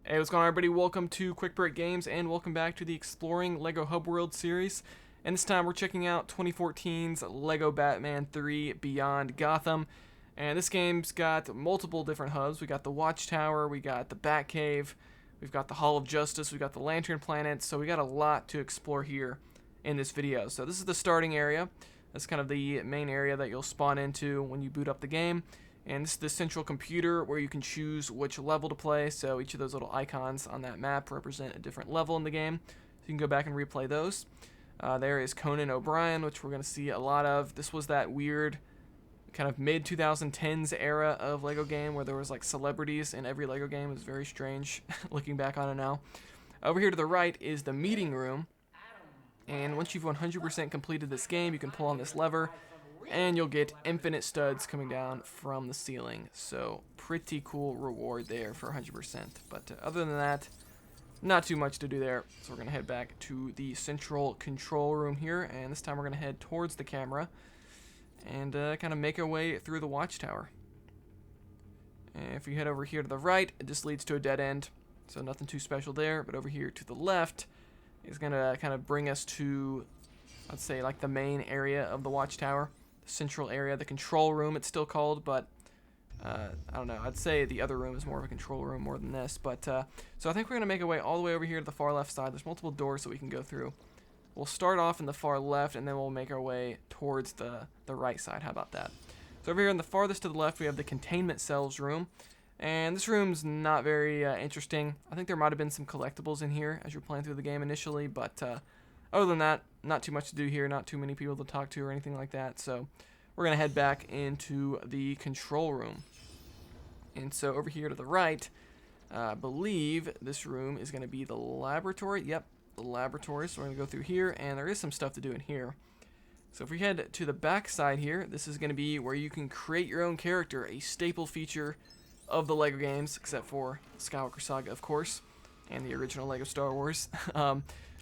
Hey, what's going on, everybody? Welcome to Quick Break Games, and welcome back to the Exploring LEGO Hub World series. And this time we're checking out 2014's LEGO Batman 3 Beyond Gotham. And this game's got multiple different hubs. We got the Watchtower, we got the Batcave, we've got the Hall of Justice, we've got the Lantern Planet, so we got a lot to explore here in this video. So this is the starting area. That's kind of the main area that you'll spawn into when you boot up the game. And this is the central computer where you can choose which level to play. So each of those little icons on that map represent a different level in the game. So you can go back and replay those. There is Conan O'Brien, which we're going to see a lot of. This was that weird kind of mid-2010s era of LEGO game where there was like celebrities in every LEGO game. It was very strange looking back on it now. Over here to the right is the meeting room. And once you've 100% completed this game, you can pull on this lever and you'll get infinite studs coming down from the ceiling. So pretty cool reward there for 100%. But other than that, not too much to do there. So we're going to head back to the central control room here. And this time we're going to head towards the camera and kind of make our way through the Watchtower. And if you head over here to the right, it just leads to a dead end. So nothing too special there. But over here to the left is going to kind of bring us to, I'd say, like the main area of the Watchtower. The central area, the control room it's still called, but I don't know, I'd say the other room is more of a control room more than this, but so I think we're going to make our way all the way over here to the far left side. There's multiple doors that we can go through. We'll start off in the far left, and then we'll make our way towards the right side. How about that? So over here in the farthest to the left, we have the containment cells room, and this room's not very interesting. I think there might have been some collectibles in here as you're playing through the game initially, but other than that, not too much to do here, not too many people to talk to or anything like that. So we're going to head back into the control room. And so over here to the right, I believe this room is going to be the laboratory. Yep, the laboratory. So we're going to go through here, and there is some stuff to do in here. So if we head to the back side here, this is going to be where you can create your own character, a staple feature of the LEGO games, except for Skywalker Saga, of course, and the original LEGO Star Wars.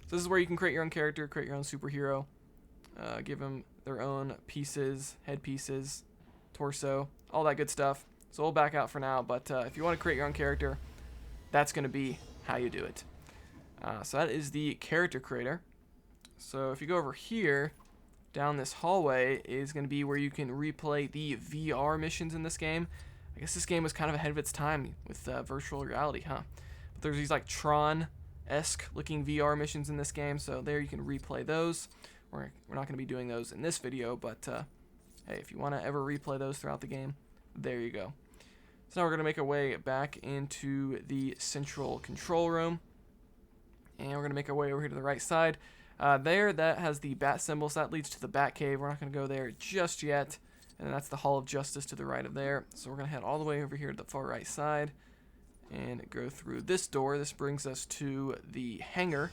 So this is where you can create your own character, create your own superhero, give them their own pieces, head pieces, torso, all that good stuff. So we'll back out for now, but if you want to create your own character, that's going to be how you do it. So that is the character creator. So if you go over here, down this hallway is going to be where you can replay the VR missions in this game. I guess this game was kind of ahead of its time with virtual reality, huh? But there's these like Tron-esque looking VR missions in this game, so there you can replay those. We're not going to be doing those in this video, but hey, if you want to ever replay those throughout the game, there you go. So now we're going to make our way back into the central control room, and we're going to make our way over here to the right side. There, that has the bat symbol, so that leads to the Batcave. We're not going to go there just yet. And that's the Hall of Justice to the right of there. So we're going to head all the way over here to the far right side and go through this door. This brings us to the hangar.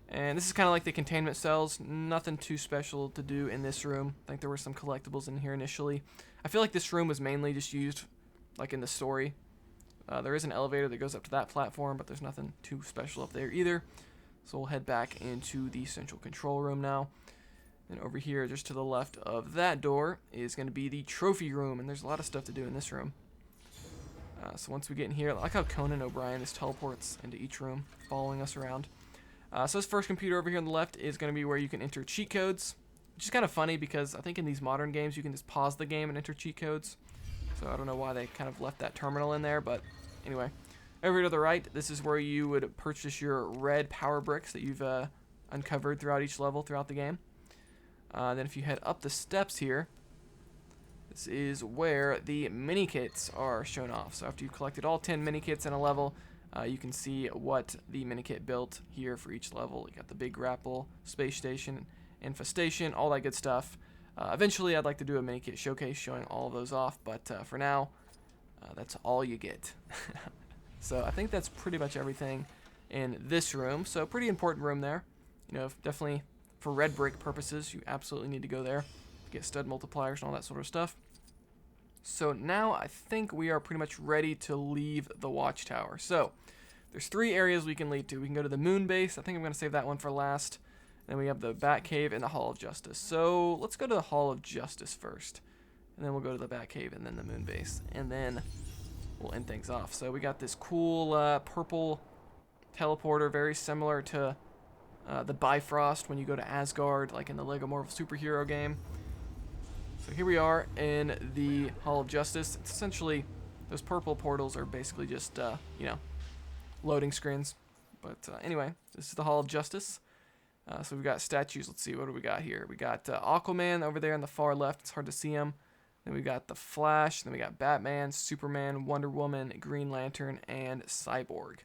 And this is kind of like the containment cells. Nothing too special to do in this room. I think there were some collectibles in here initially. I feel like this room was mainly just used like in the story. There is an elevator that goes up to that platform, but there's nothing too special up there either. So we'll head back into the central control room now. And over here, just to the left of that door, is going to be the trophy room. And there's a lot of stuff to do in this room. So once we get in here, I like how Conan O'Brien just teleports into each room, following us around. So this first computer over here on the left is going to be where you can enter cheat codes. Which is kind of funny because I think in these modern games, you can just pause the game and enter cheat codes. So I don't know why they kind of left that terminal in there. But anyway, over here to the right, this is where you would purchase your red power bricks that you've uncovered throughout each level throughout the game. Then if you head up the steps here, this is where the mini kits are shown off. So after you've collected all 10 mini kits in a level, you can see what the mini kit built here for each level. You got the big grapple, space station, infestation, all that good stuff. Eventually I'd like to do a mini kit showcase showing all of those off, but for now, that's all you get. So I think that's pretty much everything in this room. So pretty important room there. You know, definitely for red brick purposes, you absolutely need to go there to get stud multipliers and all that sort of stuff. So now I think we are pretty much ready to leave the Watchtower. So there's 3 areas we can lead to. We can go to the moon base. I think I'm going to save that one for last. Then we have the Batcave and the Hall of Justice. So let's go to the Hall of Justice first. And then we'll go to the Batcave and then the moon base. And then we'll end things off. So we got this cool purple teleporter, very similar to the Bifrost when you go to Asgard, like in the Lego Marvel Superhero game. So here we are in the Hall of Justice. It's essentially, those purple portals are basically just, you know, loading screens. But anyway, this is the Hall of Justice. So we've got statues. Let's see, what do we got here? We got Aquaman over there on the far left. It's hard to see him. Then we got the Flash. Then we got Batman, Superman, Wonder Woman, Green Lantern, and Cyborg.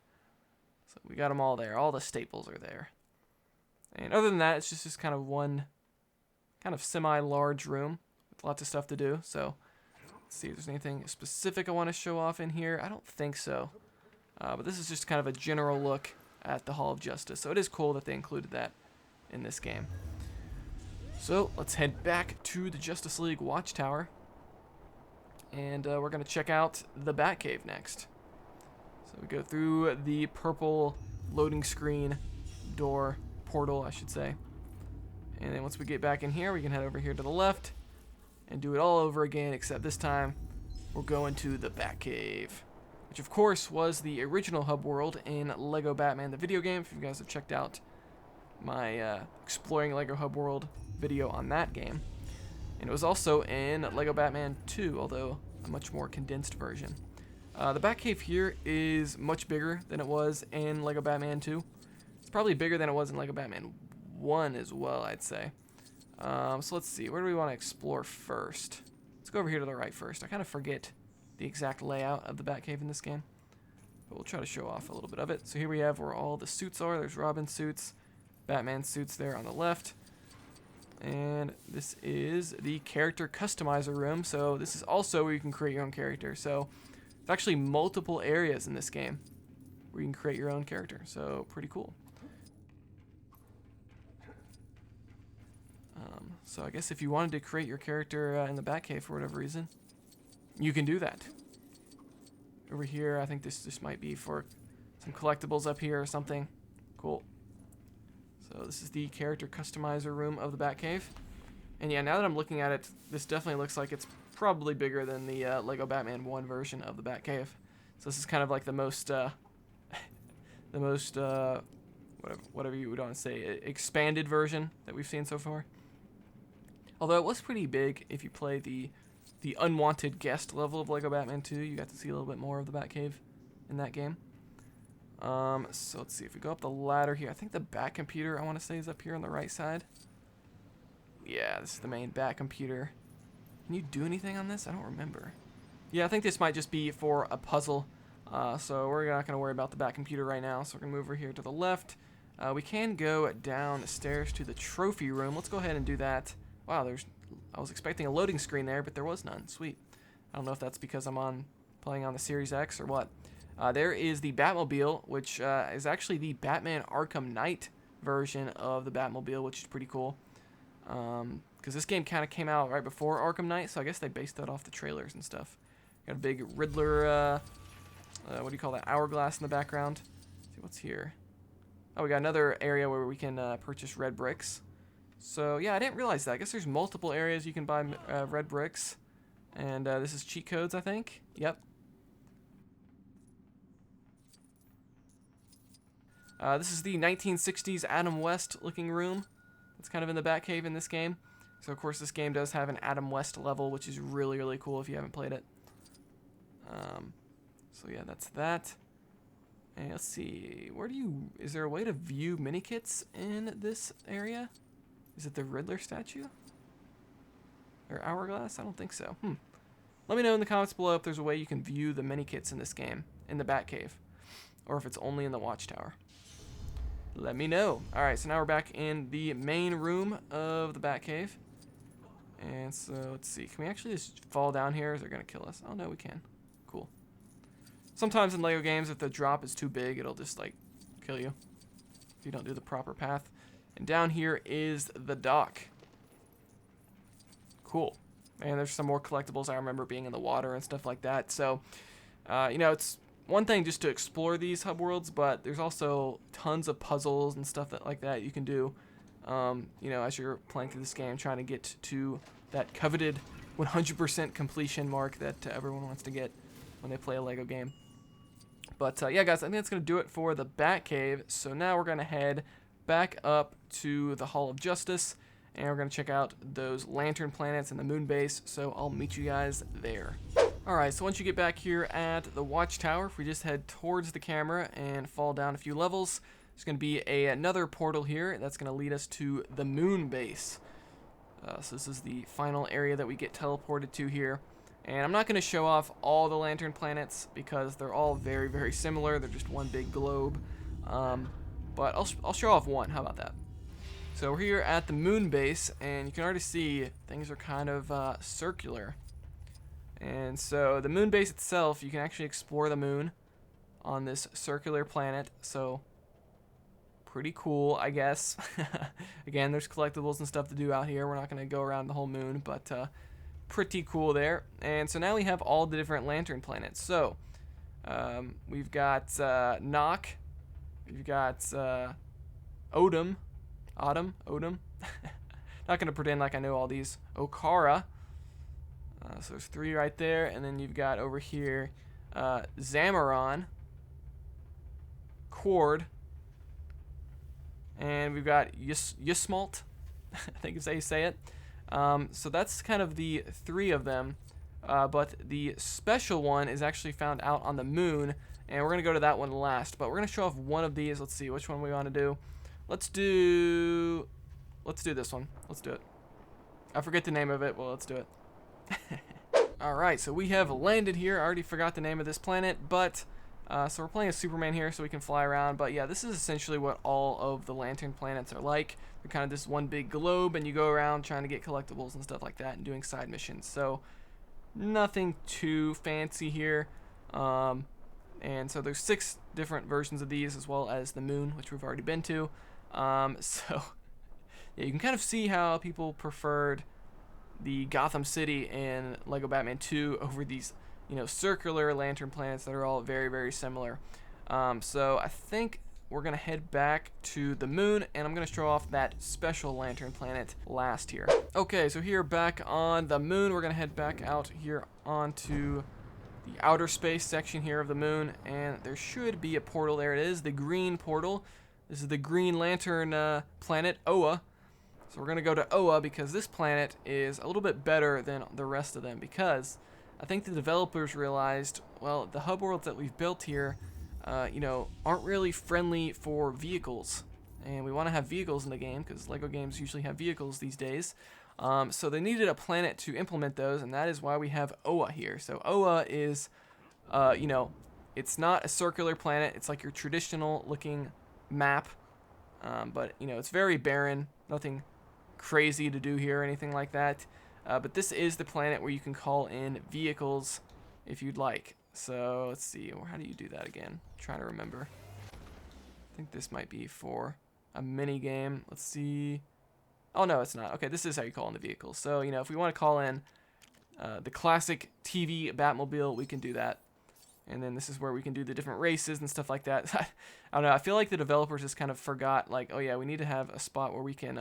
So we got them all there. All the staples are there. And other than that, it's just this kind of one kind of semi-large room with lots of stuff to do. So let's see if there's anything specific I want to show off in here. I don't think so. But this is just kind of a general look at the Hall of Justice. So it is cool that they included that in this game. So let's head back to the Justice League Watchtower. And we're going to check out the Batcave next. So we go through the purple loading screen door, portal I should say. And then once we get back in here, we can head over here to the left and do it all over again, except this time we're going to the Batcave, which of course was the original hub world in Lego Batman the video game. If you guys have checked out my exploring Lego hub world video on that game. And it was also in Lego Batman 2, although a much more condensed version. The Batcave here is much bigger than it was in Lego Batman 2. It's probably bigger than it was in Lego Batman 1 as well, I'd say. So let's see, where do we want to explore first? Let's go over here to the right first. I kind of forget the exact layout of the Batcave in this game, but we'll try to show off a little bit of it. So here we have where all the suits are. There's Robin's suits, Batman's suits there on the left. And this is the character customizer room. So this is also where you can create your own character. So there's actually multiple areas in this game where you can create your own character. So pretty cool. So I guess if you wanted to create your character in the Batcave for whatever reason, you can do that. Over here, I think this might be for some collectibles up here or something. Cool. So this is the character customizer room of the Batcave. And yeah, now that I'm looking at it, this definitely looks like it's probably bigger than the Lego Batman 1 version of the Batcave. So this is kind of like the most, whatever you would want to say, expanded version that we've seen so far. Although it was pretty big if you play the unwanted guest level of Lego Batman 2. You got to see a little bit more of the Batcave in that game. So let's see, if we go up the ladder here, I think the Bat computer, I want to say, is up here on the right side. Yeah, this is the main Bat computer. Can you do anything on this? I don't remember. Yeah, I think this might just be for a puzzle. So we're not going to worry about the Bat computer right now. So we're going to move over here to the left. We can go downstairs to the trophy room. Let's go ahead and do that. Wow, I was expecting a loading screen there, but there was none. Sweet. I don't know if that's because I'm playing on the Series X or what. There is the Batmobile, which is actually the Batman Arkham Knight version of the Batmobile, which is pretty cool. Because this game kind of came out right before Arkham Knight, so I guess they based that off the trailers and stuff. Got a big Riddler, what do you call that, hourglass in the background. Let's see what's here. Oh, we got another area where we can purchase red bricks. So yeah, I didn't realize that. I guess there's multiple areas you can buy red bricks. And this is cheat codes, I think. Yep. This is the 1960s Adam West looking room. It's kind of in the Batcave in this game. So of course this game does have an Adam West level, which is really, really cool if you haven't played it. So yeah, that's that. And let's see, is there a way to view mini kits in this area? Is it the Riddler statue? Or hourglass? I don't think so. Let me know in the comments below if there's a way you can view the mini kits in this game, in the Batcave. Or if it's only in the Watchtower. Let me know. Alright, so now we're back in the main room of the Batcave. And so, let's see. Can we actually just fall down here? Or is it going to kill us? Oh, no, we can. Cool. Sometimes in LEGO games, if the drop is too big, it'll just, like, kill you. If you don't do the proper path. And down here is the dock. Cool. And there's some more collectibles I remember being in the water and stuff like that. So, you know, it's one thing just to explore these hub worlds, but there's also tons of puzzles and stuff like that you can do, you know, as you're playing through this game, trying to get to that coveted 100% completion mark that everyone wants to get. when they play a Lego game. But yeah, guys, I think that's going to do it for the Batcave. So now we're going to head back up to the Hall of Justice, and we're going to check out those lantern planets and the moon base. So I'll meet you guys there. Alright, so once you get back here at the Watchtower, if we just head towards the camera and fall down a few levels, there's going to be another portal here that's going to lead us to the moon base. So this is the final area that we get teleported to here. And I'm not going to show off all the lantern planets because they're all very, very similar. They're just one big globe. But I'll show off one. How about that? So we're here at the moon base, and you can already see things are kind of circular. And so the moon base itself, you can actually explore the moon on this circular planet. So pretty cool, I guess. Again, there's collectibles and stuff to do out here. We're not going to go around the whole moon, but pretty cool there. And so now we have all the different lantern planets. So we've got Nock, we've got Odom. Not going to pretend like I know all these. Okara. So there's 3 right there, and then you've got over here Zamaron, Cord, and we've got Ysmalt, I think is how you say it. So that's kind of the 3 of them, but the special one is actually found out on the moon, and we're going to go to that one last. But we're going to show off one of these. Let's see which one we want to do. Let's do this one. Let's do it. I forget the name of it. Well, let's do it. Alright, so we have landed here. I already forgot the name of this planet, but so we're playing as Superman here so we can fly around. But yeah, this is essentially what all of the lantern planets are like. They're kind of this one big globe, and you go around trying to get collectibles and stuff like that and doing side missions. So nothing too fancy here. And so there's 6 different versions of these, as well as the moon, which we've already been to. So yeah, you can kind of see how people preferred the Gotham City in Lego Batman 2 over these, circular lantern planets that are all very, very similar. So I think we're going to head back to the moon, and I'm going to show off that special lantern planet last here. Okay, so here back on the moon, we're going to head back out here onto the outer space section here of the moon, and there should be a portal. There it is, the green portal. This is the Green Lantern planet, Oa. So we're going to go to Oa because this planet is a little bit better than the rest of them, because I think the developers realized, well, the hub worlds that we've built here, aren't really friendly for vehicles. And we want to have vehicles in the game because Lego games usually have vehicles these days. So they needed a planet to implement those, and that is why we have Oa here. So Oa is, it's not a circular planet. It's like your traditional looking map. But, it's very barren. Nothing crazy to do here or anything like that. But this is the planet where you can call in vehicles if you'd like. So let's see, how do you do that again? I'm trying to remember. I think this might be for a mini game. Let's see. Oh no, it's not. Okay, this is how you call in the vehicles. So if we want to call in the classic TV Batmobile, we can do that. And then this is where we can do the different races and stuff like that. I don't know. I feel like the developers just kind of forgot, like, oh yeah, we need to have a spot where we can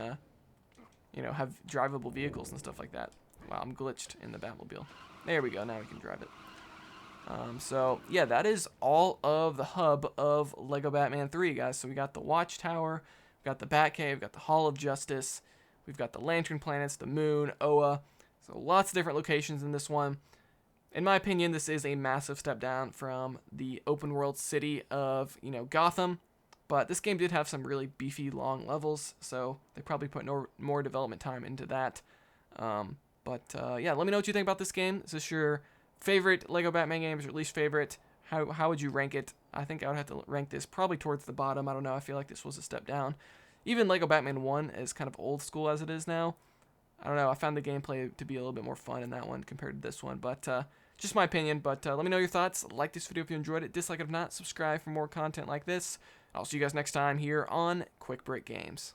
have drivable vehicles and stuff like that. Wow, I'm glitched in the Batmobile. There we go, now we can drive it. So, yeah, that is all of the hub of Lego Batman 3, guys. So we got the Watchtower, we've got the Batcave, we've got the Hall of Justice, we've got the Lantern Planets, the Moon, Oa. So lots of different locations in this one. In my opinion, this is a massive step down from the open world city of, Gotham. But this game did have some really beefy, long levels, so they probably put more development time into that. Yeah, let me know what you think about this game. Is this your favorite Lego Batman game? Is your least favorite? How would you rank it? I think I would have to rank this probably towards the bottom. I don't know. I feel like this was a step down. Even Lego Batman 1, as kind of old school as it is now, I don't know. I found the gameplay to be a little bit more fun in that one compared to this one. But just my opinion. But let me know your thoughts. Like this video if you enjoyed it. Dislike it if not. Subscribe for more content like this. I'll see you guys next time here on Quick Break Games.